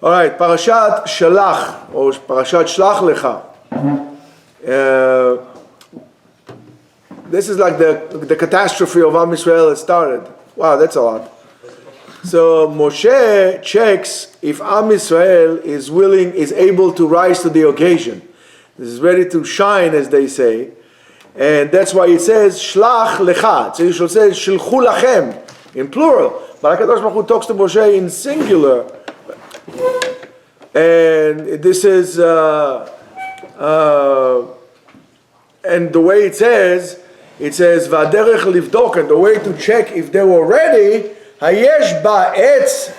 All right, Parashat Shelach, or Parashat Shelach Lecha. This is like the catastrophe of Am Yisrael has started. Wow, that's a lot. So Moshe checks if Am Yisrael is able to rise to the occasion. This is ready to shine, as they say. And that's why it says Shlach Lecha. So you should say Shilchu Lachem in plural. But HaKadosh Baruch Hu talks to Moshe in singular. And this is, and the way it says V'aderech livdok, and the way to check if they were ready, Hayesh ba'etz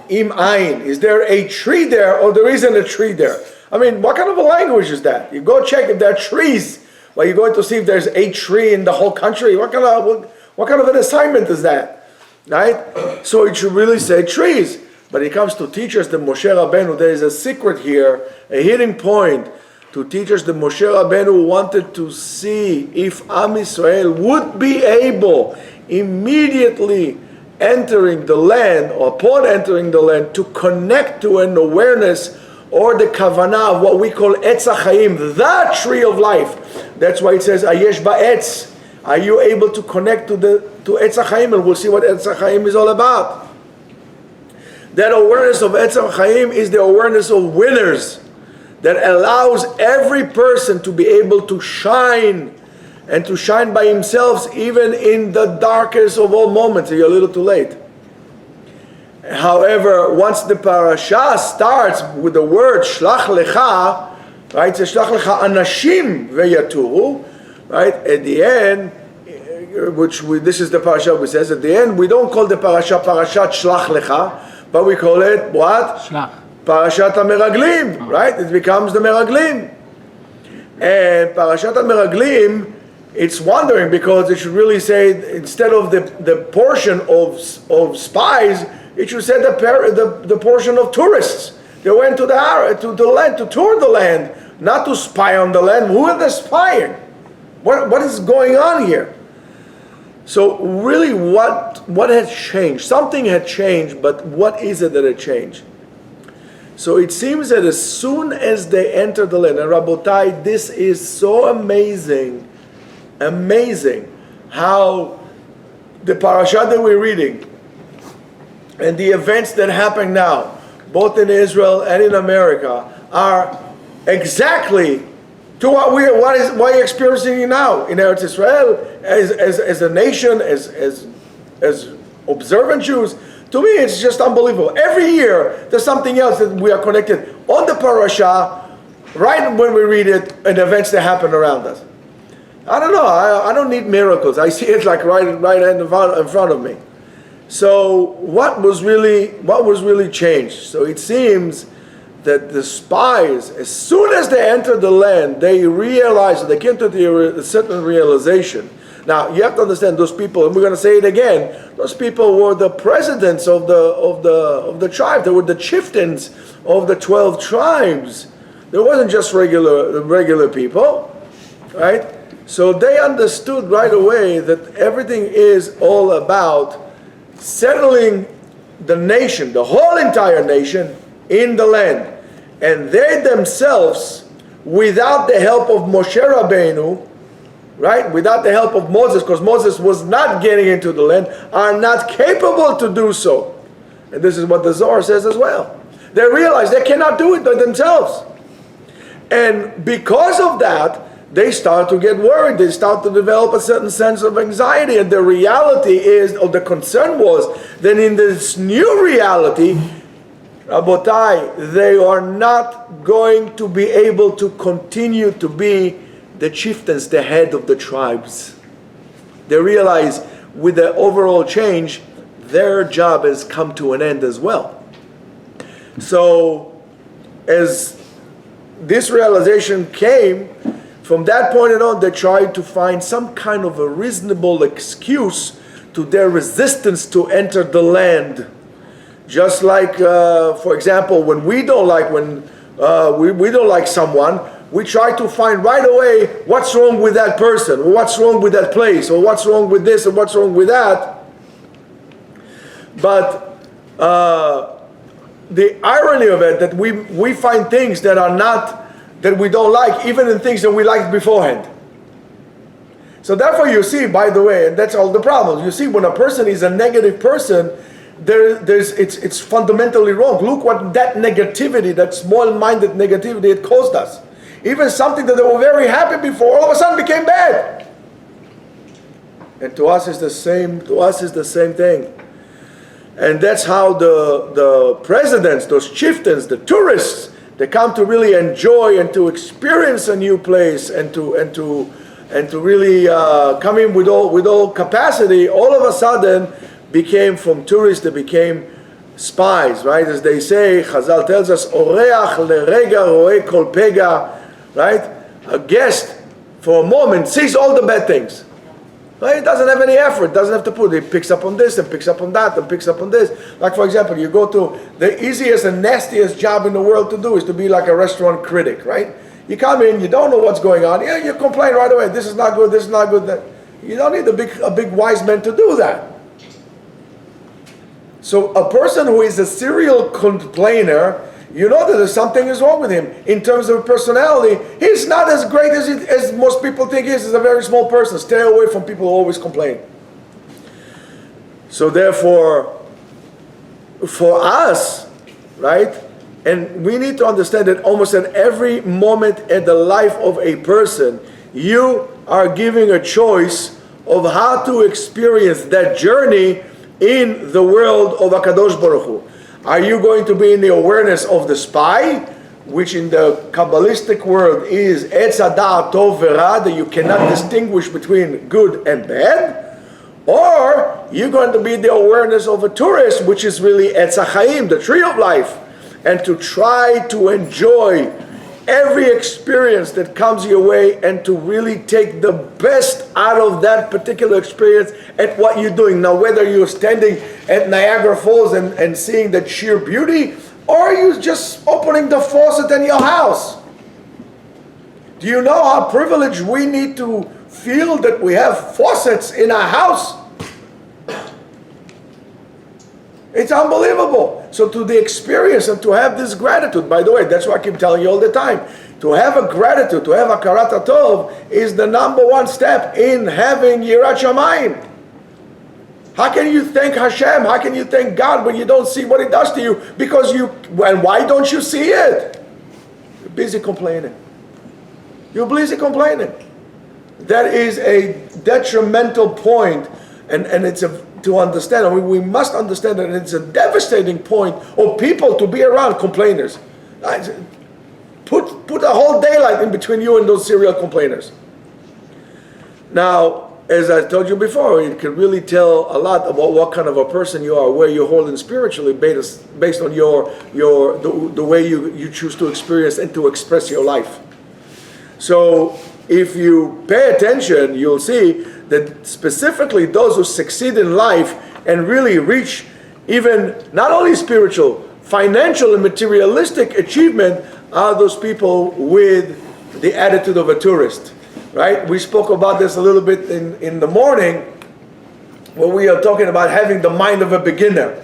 im ayin. Is there a tree there, or there isn't a tree there? I mean, what kind of a language is that? You go check if there are trees. Well, you're going to see if there's a tree in the whole country. What kind of an assignment is that? Right? So it should really say trees. But it comes to teach us the Moshe Rabbeinu. There is a secret here, a hidden point to teach us the Moshe Rabbeinu wanted to see if Am Yisrael would be able immediately entering the land, or upon entering the land, to connect to an awareness or the kavanah of what we call Etz HaChaim, the tree of life. That's why it says Ayesh ba'etz. Are you able to connect to Etz HaChaim? And we'll see what Etz HaChaim is all about. That awareness of Etz HaChaim is the awareness of winners, that allows every person to be able to shine, and to shine by himself even in the darkest of all moments. You're a little too late. However, once the parasha starts with the word Shlach Lecha, right? It says Shlach Lecha Anashim Veyaturu, right? At the end, this is the parasha we says, at the end, we don't call the Parashat Shlach Lecha, but we call it what? Shlach. Parashat HaMeraglim, right? It becomes the Meraglim. And Parashat HaMeraglim, it's wondering because it should really say, instead of the portion of spies, it should say the portion of tourists. They went to the land, to tour the land, not to spy on the land. Who are they spying? What is going on here? So really, what had changed? Something had changed, but what is it that had changed? So it seems that as soon as they enter the land, and Rabotai, this is so amazing how the parasha that we're reading and the events that happen now, both in Israel and in America, are exactly to what you're experiencing now in Eretz Israel as a nation, as observant Jews. To me, it's just unbelievable. Every year, there's something else that we are connected on the parasha, right when we read it, and events that happen around us. I don't know. I don't need miracles. I see it like right in front of me. So what was really changed? So it seems that the spies, as soon as they entered the land, they realized, they came to a certain realization. Now you have to understand those people, and we're going to say it again. Those people were the presidents of the tribe. They were the chieftains of the 12 tribes. There wasn't just regular people, right? So they understood right away that everything is all about settling the nation, the whole entire nation, in the land. And they themselves, without the help of Moshe Rabbeinu, right, without the help of Moses, because Moses was not getting into the land, are not capable to do so. And this is what the Zohar says as well. They realize they cannot do it by themselves. And because of that, they start to get worried. They start to develop a certain sense of anxiety. And the reality is, or the concern was, that in this new reality, Rabotai, they are not going to be able to continue to be the chieftains, the head of the tribes. They realize with the overall change, their job has come to an end as well. So, as this realization came, from that point on, they tried to find some kind of a reasonable excuse to their resistance to enter the land. Just like, for example, when we don't like someone, we try to find right away what's wrong with that person, or what's wrong with that place, or what's wrong with this, or what's wrong with that. But the irony of it, that we find things that are not, that we don't like, even in things that we liked beforehand. So therefore you see, by the way, and that's all the problem, you see when a person is a negative person, it's fundamentally wrong. Look what that negativity, that small-minded negativity, it caused us. Even something that they were very happy before, all of a sudden became bad. And to us is the same. To us is the same thing. And that's how the presidents, those chieftains, the tourists, they come to really enjoy and to experience a new place and to really come in with all capacity. All of a sudden, became from tourists, they became spies, right? As they say, Chazal tells us, "Oreach lerega roe kol pega," right? A guest for a moment sees all the bad things. Right? It doesn't have any effort, doesn't have to put it. It picks up on this and picks up on that and picks up on this. Like for example, you go to the easiest and nastiest job in the world to do is to be like a restaurant critic, right? You come in, you don't know what's going on, yeah, you complain right away, this is not good, this is not good. You don't need a big wise man to do that. So a person who is a serial complainer, you know that there's something is wrong with him. In terms of personality, he's not as great as most people think he is. He's a very small person. Stay away from people who always complain. So therefore, for us, right, and we need to understand that almost at every moment in the life of a person, you are giving a choice of how to experience that journey in the world of HaKadosh Baruch Hu. Are you going to be in the awareness of the spy, which in the Kabbalistic world is Etz Hada'at Tov V'Ra, that you cannot distinguish between good and bad? Or you're going to be the awareness of a tourist, which is really Etz HaChaim, the tree of life, and to try to enjoy every experience that comes your way and to really take the best out of that particular experience at what you're doing. Now, whether you're standing at Niagara Falls and seeing that sheer beauty, or you're just opening the faucet in your house. Do you know how privileged we need to feel that we have faucets in our house? It's unbelievable. So to the experience and to have this gratitude, by the way, that's what I keep telling you all the time. To have a gratitude, to have a karat tov is the number one step in having yirat shamayim. How can you thank Hashem? How can you thank God when you don't see what He does to you? And why don't you see it? You're busy complaining. You're busy complaining. That is a detrimental point, and it's to understand. I mean, we must understand that it's a devastating point of people to be around complainers. Put a whole daylight in between you and those serial complainers. Now, as I told you before, it can really tell a lot about what kind of a person you are, where you're holding spiritually, based on the way you choose to experience and to express your life. So, if you pay attention, you'll see that specifically those who succeed in life and really reach even not only spiritual, financial and materialistic achievement are those people with the attitude of a tourist, right? We spoke about this a little bit in the morning when we are talking about having the mind of a beginner,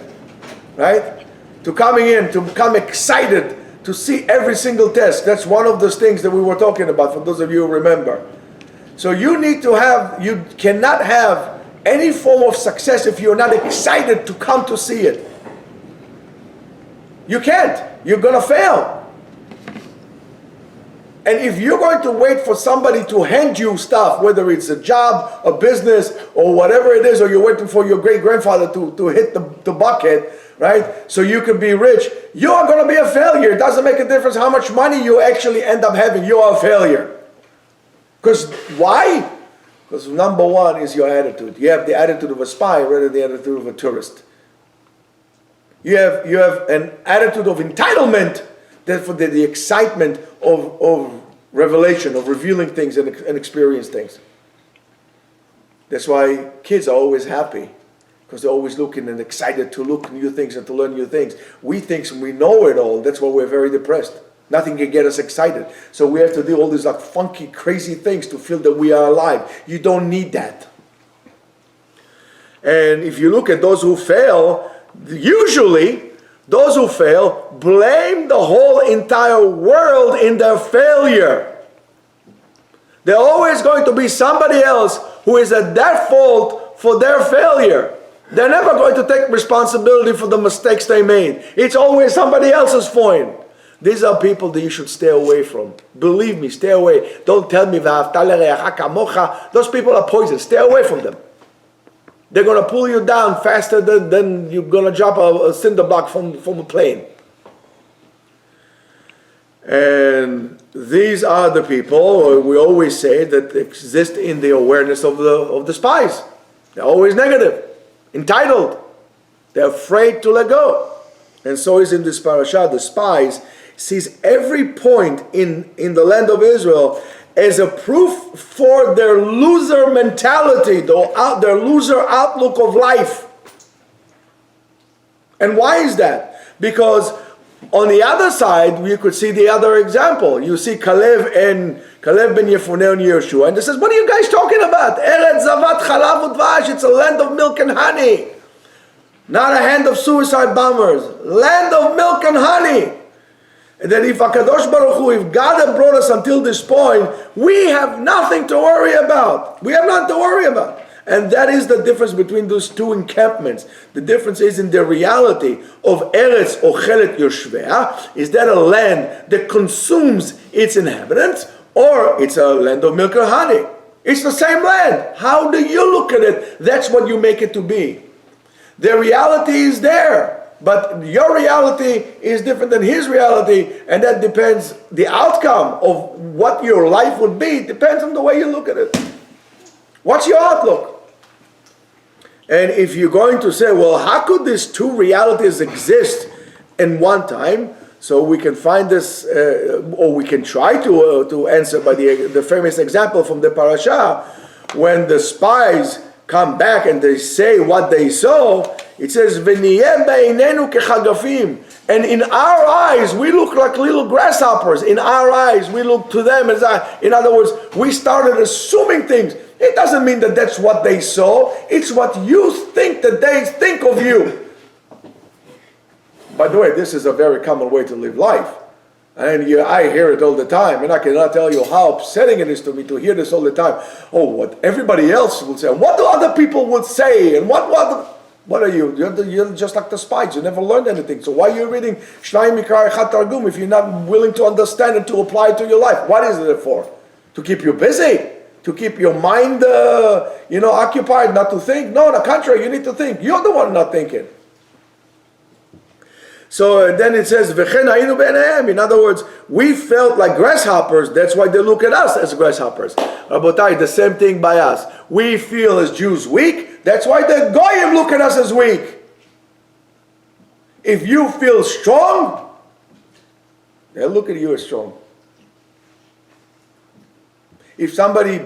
right? To coming in, to become excited, to see every single test. That's one of those things that we were talking about, for those of you who remember. So you cannot have any form of success if you're not excited to come to see it. You can't. You're going to fail. And if you're going to wait for somebody to hand you stuff, whether it's a job, a business, or whatever it is, or you're waiting for your great-grandfather to hit the bucket, right, so you can be rich, you are going to be a failure. It doesn't make a difference how much money you actually end up having. You are a failure. Because why? Because number one is your attitude. You have the attitude of a spy rather than the attitude of a tourist. You have an attitude of entitlement, therefore the excitement of revelation, of revealing things and experience things. That's why kids are always happy, because they're always looking and excited to look new things and to learn new things. We think we know it all. That's why we're very depressed. Nothing can get us excited. So we have to do all these like funky, crazy things to feel that we are alive. You don't need that. And if you look at those who fail, usually those who fail blame the whole entire world in their failure. There's always going to be somebody else who is at their fault for their failure. They're never going to take responsibility for the mistakes they made. It's always somebody else's fault. These are people that you should stay away from. Believe me, stay away. Don't tell me, those people are poison. Stay away from them. They're going to pull you down faster than you're going to drop a cinder block from a plane. And these are the people, we always say, that exist in the awareness of the spies. They're always negative, entitled. They're afraid to let go. And so is in this parasha. The spies sees every point in the land of Israel as a proof for their loser mentality, their loser outlook of life. And why is that? Because on the other side, you could see the other example. You see Caleb ben Yefuneh and Yeshua, and they says, what are you guys talking about? Eretz Zavat Chalav Udvash, it's a land of milk and honey. Not a hand of suicide bombers. Land of milk and honey. And then if HaKadosh Baruch Hu, if God had brought us until this point, we have nothing to worry about. We have nothing to worry about. And that is the difference between those two encampments. The difference is in the reality of Eretz Ochelet Yoshvea. Is that a land that consumes its inhabitants, or it's a land of milk and honey? It's the same land. How do you look at it? That's what you make it to be. The reality is there, but your reality is different than his reality, and that depends, the outcome of what your life would be depends on the way you look at it. What's your outlook? And if you're going to say, well, how could these two realities exist in one time? So we can find this, or we can try to answer by the famous example from the parasha, when the spies come back and they say what they saw. It says, "V'niyeh beinenu kechagafim," and in our eyes we look like little grasshoppers. In our eyes we look to them as in other words, we started assuming things. It doesn't mean that that's what they saw. It's what you think that they think of you. By the way, this is a very common way to live life. And I hear it all the time, and I cannot tell you how upsetting it is to me to hear this all the time. Oh, what everybody else will say. What do other people would say? And what are you? You're just like the spies. You never learned anything. So why are you reading Shnai Mikra Echad Targum if you're not willing to understand it, to apply it to your life? What is it for? To keep you busy? To keep your mind, occupied, not to think? No, on the contrary, you need to think. You're the one not thinking. So then it says, "V'chen hayinu b'neihem." In other words, we felt like grasshoppers. That's why they look at us as grasshoppers. Rabotai, the same thing by us. We feel as Jews weak. That's why the goyim look at us as weak. If you feel strong, they'll look at you as strong. If somebody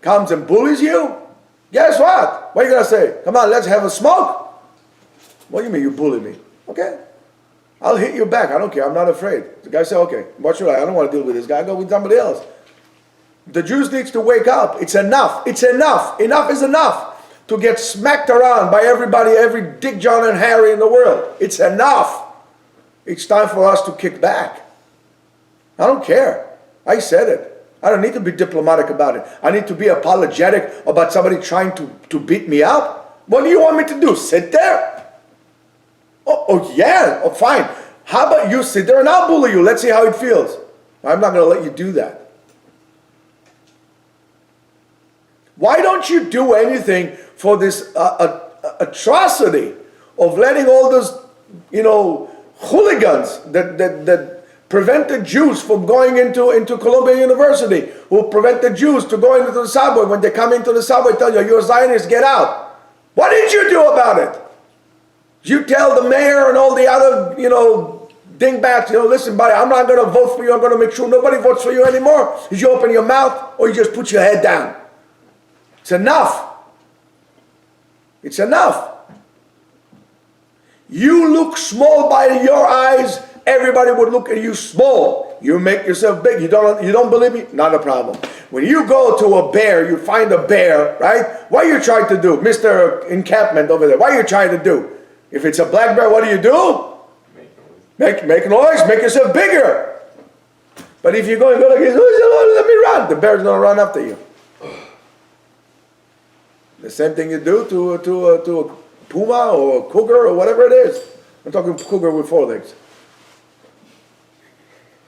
comes and bullies you, guess what? What are you going to say? Come on, let's have a smoke. What do you mean you bully me? Okay. I'll hit you back. I don't care. I'm not afraid. The guy said, okay, what should I don't want to deal with this guy. Go with somebody else. The Jews needs to wake up. It's enough. It's enough. Enough is enough to get smacked around by everybody, every Dick, John, and Harry in the world. It's enough. It's time for us to kick back. I don't care. I said it. I don't need to be diplomatic about it. I need to be apologetic about somebody trying to beat me up. What do you want me to do? Sit there? Oh yeah, fine. How about you sit there and I'll bully you. Let's see how it feels. I'm not going to let you do that. Why don't you do anything for this atrocity of letting all those, hooligans that prevented Jews from going into Columbia University, who prevented Jews to go into the subway? When they come into the subway, tell you, you're Zionists, get out. What did you do about it? You tell the mayor and all the other, dingbats, listen, buddy, I'm not going to vote for you. I'm going to make sure nobody votes for you anymore. Did you open your mouth or you just put your head down? It's enough. It's enough. You look small by your eyes. Everybody would look at you small. You make yourself big. You don't believe me? Not a problem. When you go to a bear, you find a bear, right? What are you trying to do? Mr. Encampment over there, what are you trying to do? If it's a black bear, what do? Make noise, make yourself bigger. But if you go like this, let me run, the bear's going to run after you. The same thing you do to a puma or a cougar or whatever it is. I'm talking cougar with 4 legs.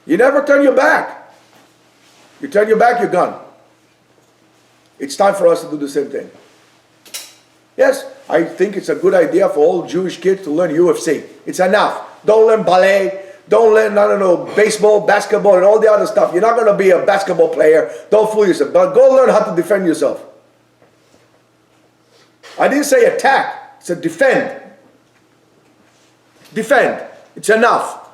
You never turn your back. You turn your back, you're gone. It's time for us to do the same thing. Yes, I think it's a good idea for all Jewish kids to learn UFC. It's enough. Don't learn ballet. Don't learn, I don't know, baseball, basketball, and all the other stuff. You're not going to be a basketball player. Don't fool yourself. But go learn how to defend yourself. I didn't say attack. It's a defend. Defend. It's enough.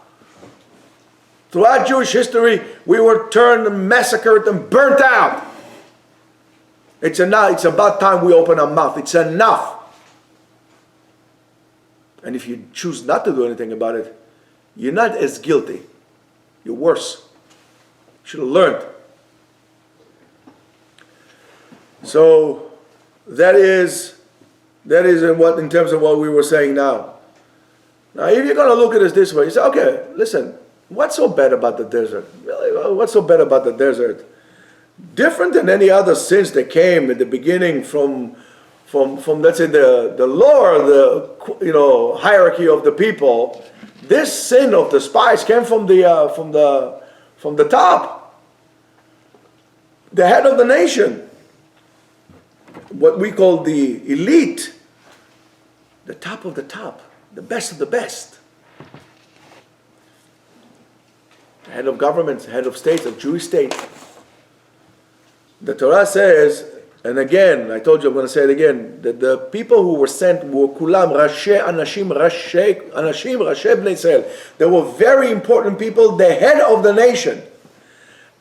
Throughout Jewish history, we were turned and massacred and burnt out. It's enough. It's about time we open our mouth. It's enough. And if you choose not to do anything about it, you're not as guilty. You're worse. You should have learned. So that is in terms of what we were saying now. Now, if you're going to look at it this way, you say, okay, listen, what's so bad about the desert? Really, what's so bad about the desert? Different than any other sins that came at the beginning from let's say the lower hierarchy of the people. This sin of the spies came from the top, the head of the nation, what we call the elite, the top of the top, the best of the best, the head of governments, head of states, of Jewish states. The Torah says, and again, I told you I'm going to say it again, that the people who were sent were kulam rashi anashim rashi bnei Israel. They were very important people, the head of the nation.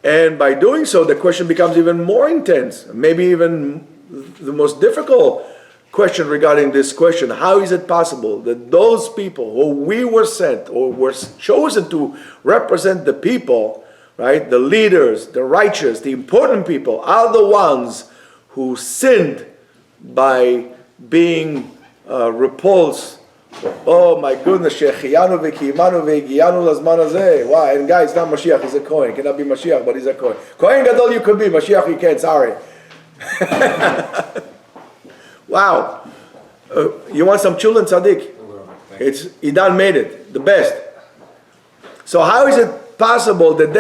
And by doing so, the question becomes even more intense, maybe even the most difficult question regarding this question. How is it possible that those people who we were sent or were chosen to represent the people, right, the leaders, the righteous, the important people, are the ones who sinned by being repulsed? Oh my goodness, Shechiyanu v'kiyimanu v'giyanu lazman hazeh. Wow, and guys, not Mashiach, he's a Kohen. He cannot be Mashiach, but he's a Kohen. Kohen Gadol you could be, Mashiach you can't, sorry. Wow. You want some chulin tzaddik? It's Idan made it, the best. So how is it possible that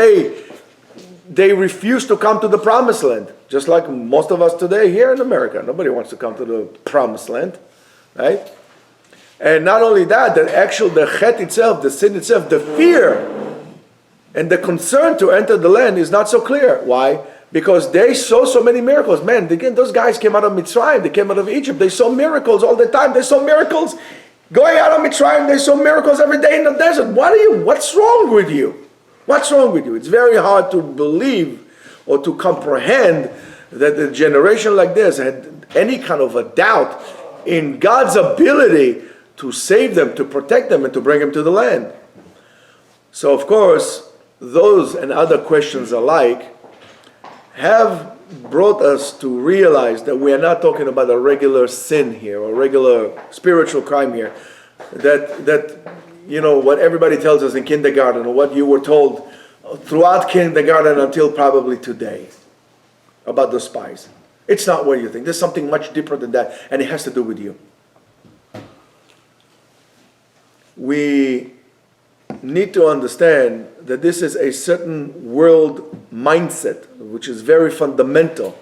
they refuse to come to the promised land? Just like most of us today here in America. Nobody wants to come to the promised land, right? And not only that, the chet itself, the sin itself, the fear and the concern to enter the land is not so clear. Why? Because they saw so many miracles. Man, again, those guys came out of Mitzrayim, they came out of Egypt, they saw miracles all the time. They saw miracles going out of Mitzrayim, they saw miracles every day in the desert. What's wrong with you? What's wrong with you? It's very hard to believe or to comprehend that a generation like this had any kind of a doubt in God's ability to save them, to protect them, and to bring them to the land. So, of course, those and other questions alike have brought us to realize that we are not talking about a regular sin here, or regular spiritual crime here. That what everybody tells us in kindergarten, or what you were told throughout kindergarten until probably today about the spies. It's not what you think. There's something much deeper than that, and it has to do with you. We need to understand that this is a certain world mindset, which is very fundamental,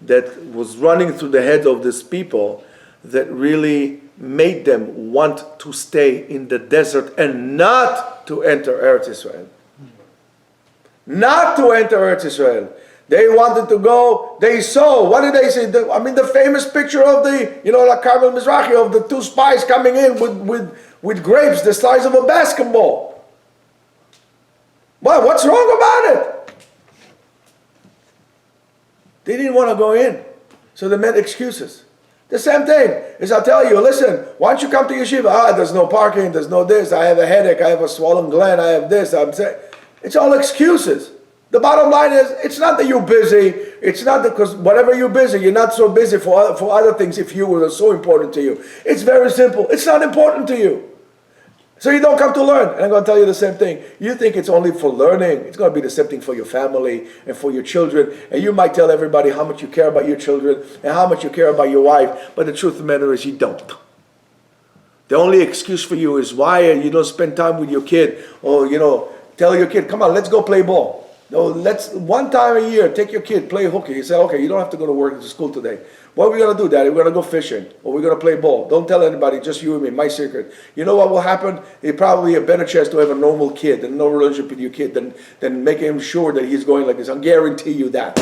that was running through the head of these people, that really made them want to stay in the desert and not to enter Eretz Israel. Not to enter Eretz Israel. They wanted to go, they saw, what did they say? The famous picture of like Carmel Mizrahi, of the two spies coming in with grapes the size of a basketball. Well, what's wrong about it? They didn't want to go in, so they made excuses. The same thing is, I'll tell you, listen, why don't you come to Yeshiva? There's no parking, there's no this, I have a headache, I have a swollen gland, I have this, it's all excuses. The bottom line is, it's not that you're busy, it's not because whatever you're busy, you're not so busy for other things if you were so important to you. It's very simple, it's not important to you. So you don't come to learn. And I'm going to tell you the same thing. You think it's only for learning. It's going to be the same thing for your family and for your children. And you might tell everybody how much you care about your children and how much you care about your wife. But the truth of the matter is you don't. The only excuse for you is why you don't spend time with your kid. Or, tell your kid, come on, let's go play ball. No, let's one time a year take your kid, play hooky. You say, okay, you don't have to go to work to school today. What are we going to do, Daddy? We're going to go fishing, or we're going to play ball. Don't tell anybody, just you and me, my secret. You know what will happen? It's probably a better chance to have a normal kid and no relationship with your kid than making him sure that he's going like this. I guarantee you that.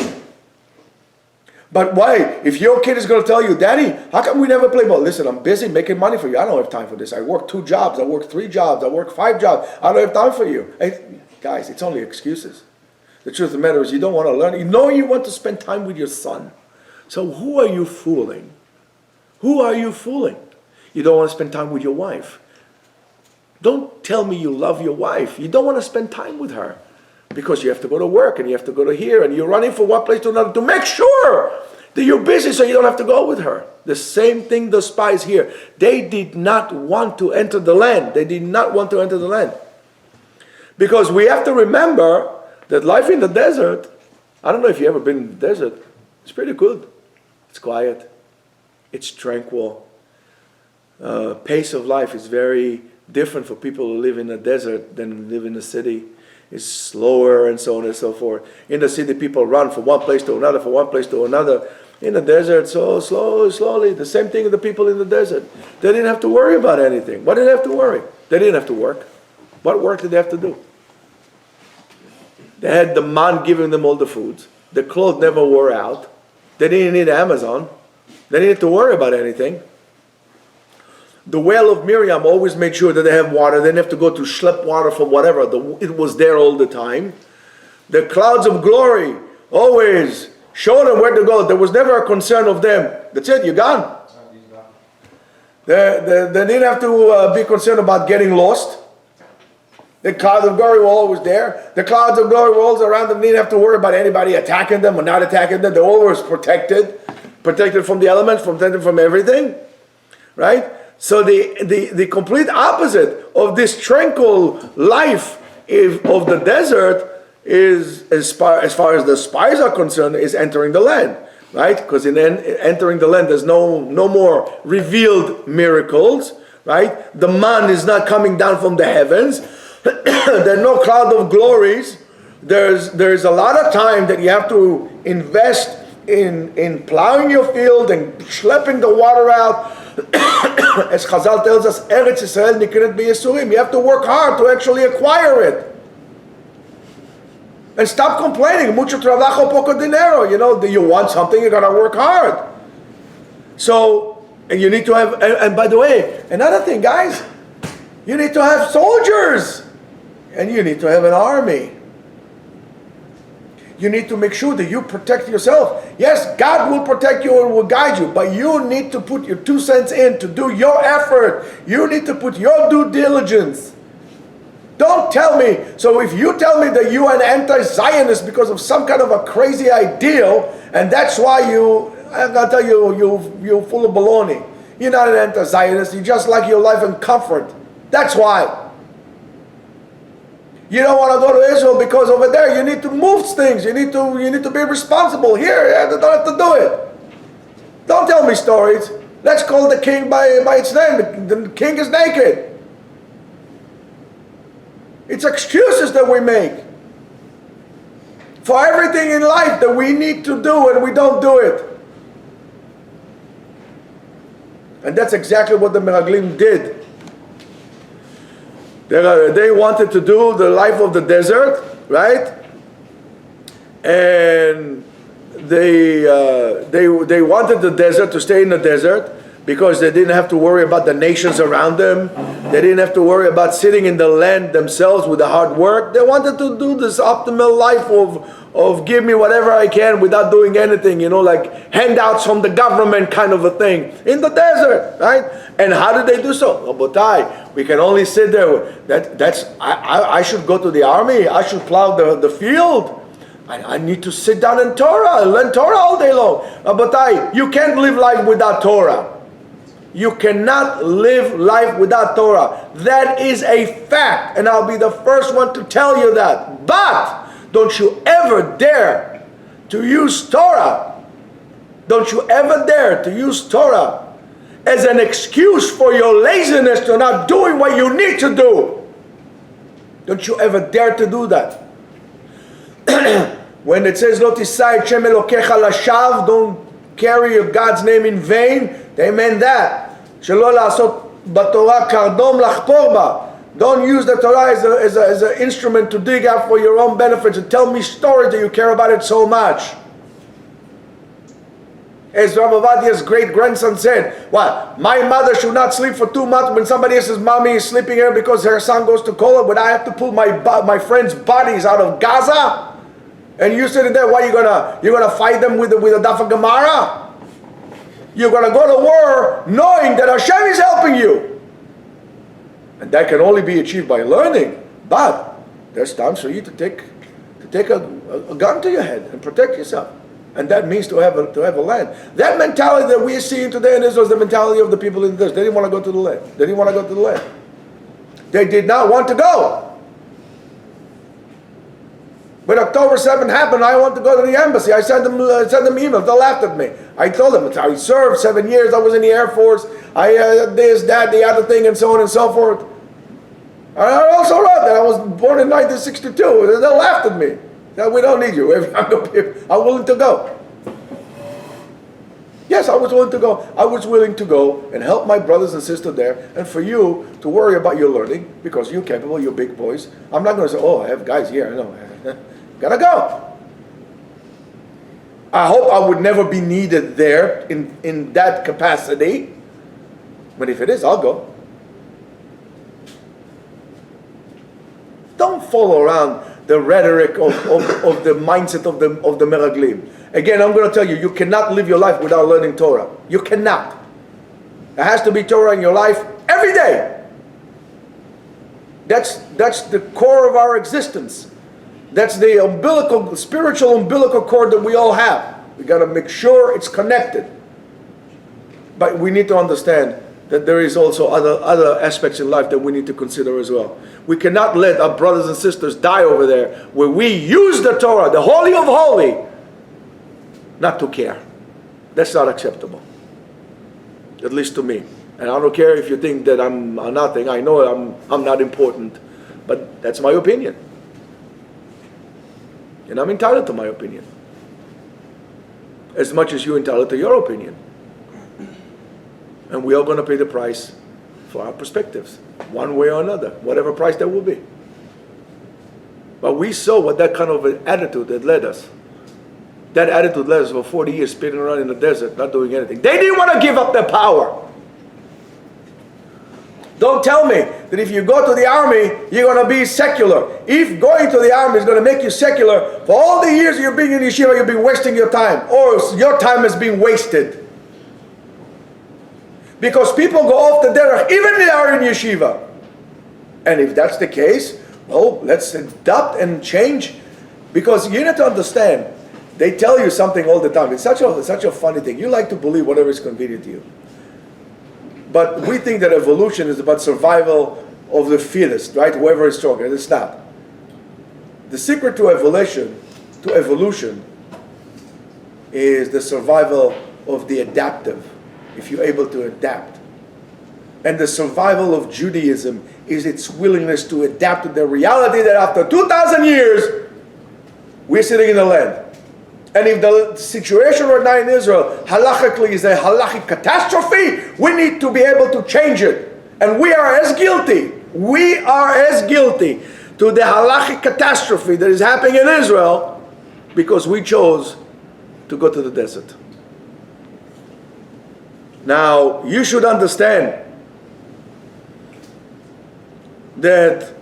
But why? If your kid is going to tell you, Daddy, how come we never play ball? Listen, I'm busy making money for you. I don't have time for this. I work 2 jobs. I work 3 jobs. I work 5 jobs. I don't have time for you. Hey, guys, it's only excuses. The truth of the matter is you don't want to learn. You want to spend time with your son. So who are you fooling? Who are you fooling? You don't want to spend time with your wife. Don't tell me you love your wife. You don't want to spend time with her because you have to go to work and you have to go to here and you're running from one place to another to make sure that you're busy so you don't have to go with her. The same thing the spies here. They did not want to enter the land. They did not want to enter the land. Because we have to remember that life in the desert, I don't know if you've ever been in the desert, it's pretty good. It's quiet. It's tranquil. Pace of life is very different for people who live in the desert than live in the city. It's slower and so on and so forth. In the city, people run from one place to another, from one place to another. In the desert, so slowly. The same thing with the people in the desert. They didn't have to worry about anything. What did they have to worry? They didn't have to work. What work did they have to do? They had the man giving them all the foods. The clothes never wore out. They didn't need Amazon. They didn't have to worry about anything. The well of Miriam always made sure that they have water. They didn't have to go to schlep water from whatever. It was there all the time. The clouds of glory always showed them where to go. There was never a concern of them. That's it, you're gone. They didn't have to be concerned about getting lost. The clouds of glory were always there. The clouds of glory were always around them. They didn't have to worry about anybody attacking them or not attacking them. They're always protected. Protected from the elements, protected from everything. Right? So the complete opposite of this tranquil life of the desert is, as far as the spies are concerned, is entering the land. Right? Because in entering the land, there's no more revealed miracles. Right? The man is not coming down from the heavens. There are no cloud of glories. There's a lot of time that you have to invest in plowing your field and schlepping the water out. As Chazal tells us, Eretz Yisrael nikret b'yisurim. You have to work hard to actually acquire it. And stop complaining. Mucho trabajo, poco dinero. You want something, you gotta work hard. So, and you need to have, and by the way, another thing, guys, you need to have soldiers. And you need to have an army. You need to make sure that you protect yourself. Yes, God will protect you and will guide you, but you need to put your 2 cents in to do your effort. You need to put your due diligence. Don't tell me. So if you tell me that you are an anti-Zionist because of some kind of a crazy ideal, and that's why I'm going to tell you, you're full of baloney. You're not an anti-Zionist. You just like your life in comfort. That's why. You don't want to go to Israel because over there you need to move things. You need to be responsible. Here, you don't have to do it. Don't tell me stories. Let's call the king by its name. The king is naked. It's excuses that we make for everything in life that we need to do and we don't do it. And that's exactly what the Meraglim did. They wanted to do the life of the desert, right? And they wanted the desert to stay in the desert because they didn't have to worry about the nations around them. They didn't have to worry about sitting in the land themselves with the hard work. They wanted to do this optimal life of give me whatever I can without doing anything, like handouts from the government kind of a thing in the desert, right? And how did they do so? Rabotai, we can only sit there. I should go to the army. I should plow the field. I need to sit down in Torah and learn Torah all day long. Rabotai, you can't live life without Torah. You cannot live life without Torah. That is a fact, and I'll be the first one to tell you that. But don't you ever dare to use Torah. Don't you ever dare to use Torah as an excuse for your laziness to not doing what you need to do. Don't you ever dare to do that. When it says, Lo tisai et shem Elokecha lashav, don't carry your God's name in vain, they meant that. Shelo la'asot b'Torah kardom lachpor ba. Don't use the Torah as an instrument to dig out for your own benefits and tell me stories that you care about it so much. As Rav Avadia's great-grandson said, what? My mother should not sleep for 2 months when somebody else's mommy is sleeping here because her son goes to college, but I have to pull my friends' bodies out of Gaza? And you sitting there, what, you're gonna fight them with a Daf of Gemara? You're gonna go to war knowing that Hashem is helping you. And that can only be achieved by learning. But there's times for you to take a gun to your head and protect yourself. And that means to have a land. That mentality that we're seeing today in Israel is the mentality of the people in this. They didn't want to go to the land. They didn't want to go to the land. They did not want to go. When October 7th happened, I wanted to go to the embassy. I sent them emails. They laughed at me. I told them, I served 7 years. I was in the Air Force. I this, that, the other thing, and so on and so forth. I also wrote that I was born in 1962. They laughed at me. We don't need you. I'm willing to go. Yes, I was willing to go. I was willing to go and help my brothers and sisters there, and for you to worry about your learning because you're capable, you're big boys. I'm not going to say, oh, I have guys here. No, gotta go. I hope I would never be needed there in that capacity. But if it is, I'll go. Don't follow around the rhetoric of the mindset of the Meraglim. Again, I'm going to tell you, you cannot live your life without learning Torah. You cannot. There has to be Torah in your life every day. That's the core of our existence. That's the spiritual umbilical cord that we all have. We got to make sure it's connected. But we need to understand that there is also other aspects in life that we need to consider as well. We cannot let our brothers and sisters die over there where we use the Torah, the Holy of Holy, not to care. That's not acceptable. At least to me. And I don't care if you think that I'm nothing. I know I'm not important. But that's my opinion. And I'm entitled to my opinion. As much as you're entitled to your opinion. And we are going to pay the price for our perspectives, one way or another, whatever price that will be. But we saw what that kind of an attitude that led us. That attitude led us for 40 years spinning around in the desert, not doing anything. They didn't want to give up their power. Don't tell me that if you go to the army, you're going to be secular. If going to the army is going to make you secular, for all the years you're being in Yeshiva, you've been wasting your time. Or your time has been wasted. Because people go off the derech, even they are in Yeshiva. And if that's the case, well, let's adapt and change. Because you need to understand, they tell you something all the time. It's such a funny thing. You like to believe whatever is convenient to you. But we think that evolution is about survival of the fittest, right? Whoever is stronger. It's not. The secret to evolution is the survival of the adaptive, if you're able to adapt. And the survival of Judaism is its willingness to adapt to the reality that after 2,000 years, we're sitting in the land. And if the situation right now in Israel, halachically, is a halachic catastrophe, we need to be able to change it. And we are as guilty to the halachic catastrophe that is happening in Israel because we chose to go to the desert. Now, you should understand that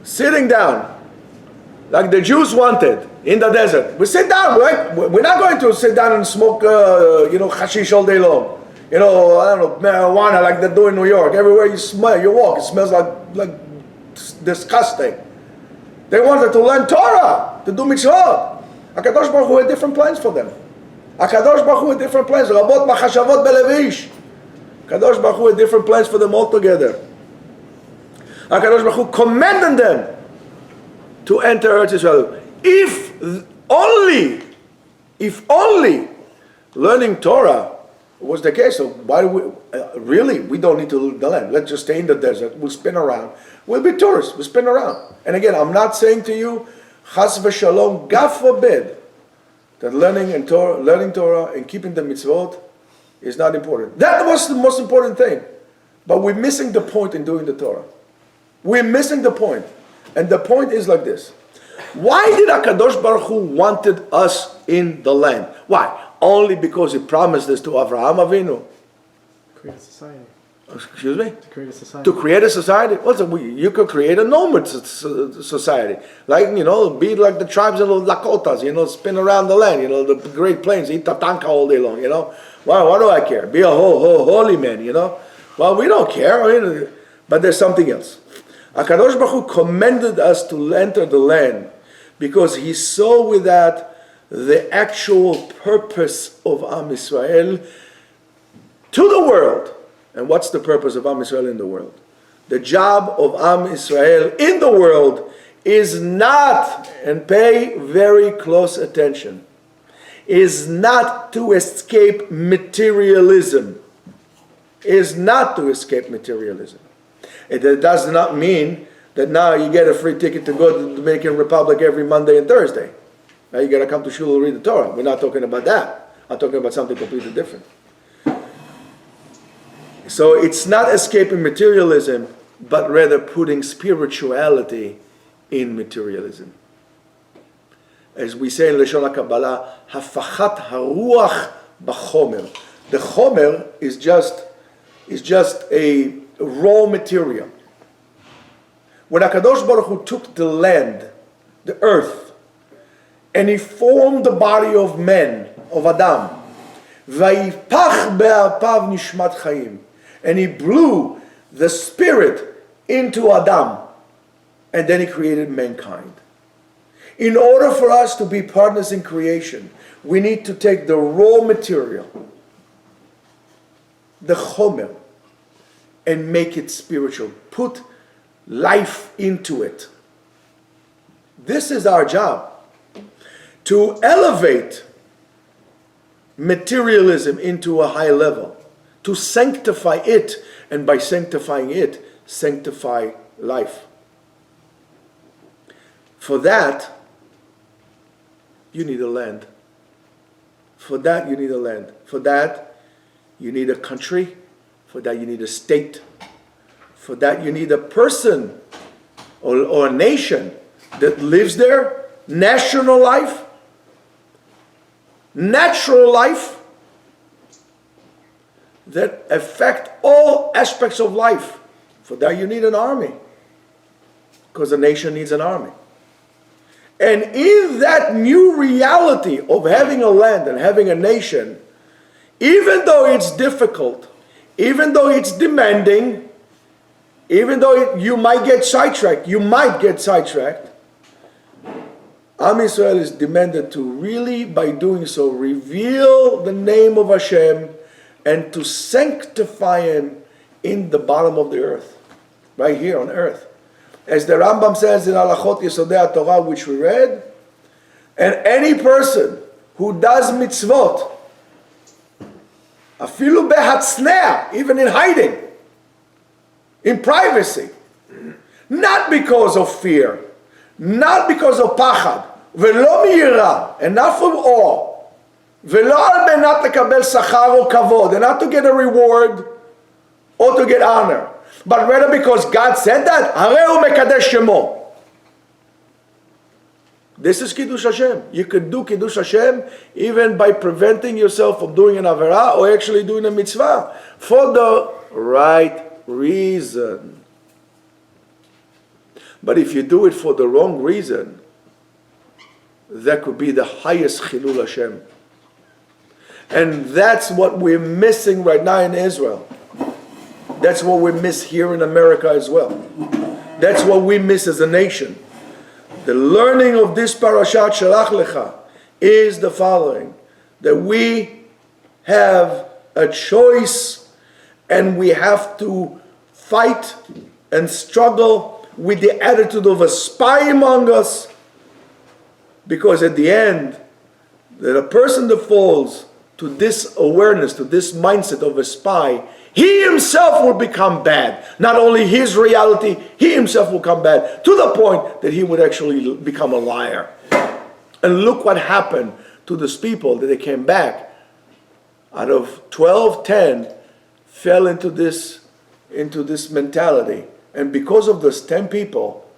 sitting down, like the Jews wanted in the desert, we sit down, right? We're not going to sit down and smoke, hashish all day long. I don't know, marijuana like they do in New York. Everywhere you walk, it smells like disgusting. They wanted to learn Torah, to do mitzvot. HaKadosh Baruch Hu had different plans for them. HaKadosh Baruch Hu had different plans. Rabot machashavot belevish. HaKadosh Baruch Hu had different plans for them all together. HaKadosh Baruch Hu commanded them to enter Eretz Israel. If only learning Torah was the case. So why do we don't need to leave the land. Let's just stay in the desert. We'll spin around. We'll be tourists. We'll spin around. And again, I'm not saying to you, chas v'shalom, God forbid, that learning Torah and keeping the mitzvot is not important. That was the most important thing. But we're missing the point in doing the Torah. We're missing the point. And the point is like this. Why did HaKadosh Baruch Hu wanted us in the land? Why? Only because He promised this to Avraham Avinu. Create a society. Excuse me? To create a society. To create a society? You could create a nomad society. Like, be like the tribes in the Lakotas, spin around the land, the Great Plains, eat tatanka all day long, Well, what do I care? Be a holy man, Well, we don't care, but there's something else. HaKadosh Baruch Hu commended us to enter the land because He saw with that the actual purpose of Am Yisrael to the world. And what's the purpose of Am Yisrael in the world? The job of Am Yisrael in the world is not, and pay very close attention, is not to escape materialism. Is not to escape materialism. It does not mean that now you get a free ticket to go to the Dominican Republic every Monday and Thursday. Now you got to come to shul and read the Torah. We're not talking about that. I'm talking about something completely different. So it's not escaping materialism, but rather putting spirituality in materialism. As we say in Lashon HaKabbalah, hafachat haruach b'chomer. The chomer is just a raw material. When HaKadosh Baruch Hu took the land, the earth, and He formed the body of men, of Adam, vayipach be'apav nishmat chayim, and He blew the spirit into Adam, and then He created mankind. In order for us to be partners in creation, we need to take the raw material, the chomer, and make it spiritual. Put life into it. This is our job. To elevate materialism into a high level. To sanctify it, and by sanctifying it, sanctify life. For that, you need a land. For that, you need a land. For that, you need a country. For that, you need a state. For that, you need a person or a nation that lives there. National life. Natural life. That affect all aspects of life. For that, you need an army. Because a nation needs an army. And in that new reality of having a land and having a nation, even though it's difficult, even though it's demanding, even though you might get sidetracked, Am Yisrael is demanded to really, by doing so, reveal the name of Hashem and to sanctify Him in the bottom of the earth, right here on earth. As the Rambam says in Halachot Yesodei Torah, which we read, and any person who does mitzvot, afilu behatznea, even in hiding, in privacy, not because of fear, not because of pachad, velo miyira, and not from awe, velo al menat lekabel sachar or kavod, and not to get a reward or to get honor, but rather because God said that, hareu mekadesh shemo. This is Kiddush Hashem. You could do Kiddush Hashem even by preventing yourself from doing an Averah or actually doing a mitzvah for the right reason. But if you do it for the wrong reason, that could be the highest Chilul Hashem. And that's what we're missing right now in Israel. That's what we miss here in America as well. That's what we miss as a nation. The learning of this Parashat Shelach Lecha is the following. that we have a choice and we have to fight and struggle with the attitude of a spy among us, because at the end, that a person that falls to this awareness, to this mindset of a spy, he himself will become bad. Not only his reality, he himself will become bad, to the point that he would actually become a liar. And look what happened to these people that they came back. Out of 12, 10 fell into this mentality. And because of those 10 people,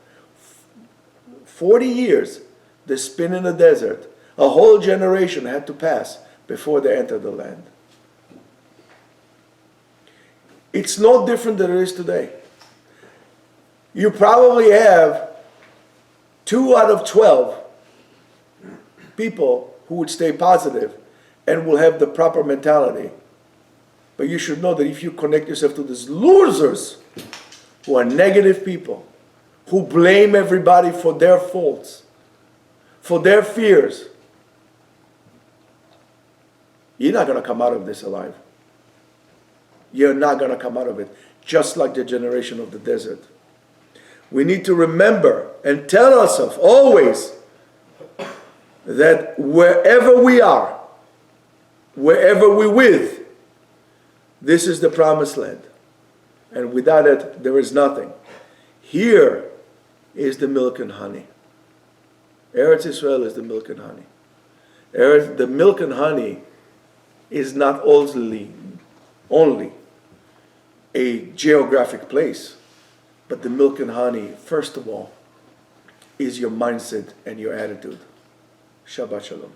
40 years they spent in the desert. A whole generation had to pass before they entered the land. It's no different than it is today. You probably have 2 out of 12 people who would stay positive and will have the proper mentality. But you should know that if you connect yourself to these losers who are negative people, who blame everybody for their faults, for their fears, you're not going to come out of this alive. You're not going to come out of it, just like the generation of the desert. We need to remember and tell ourselves always that wherever we are, wherever we're with, this is the promised land. And without it, there is nothing. Here is the milk and honey. Eretz Israel is the milk and honey. The milk and honey is not only a geographic place, but the milk and honey, first of all, is your mindset and your attitude. Shabbat Shalom.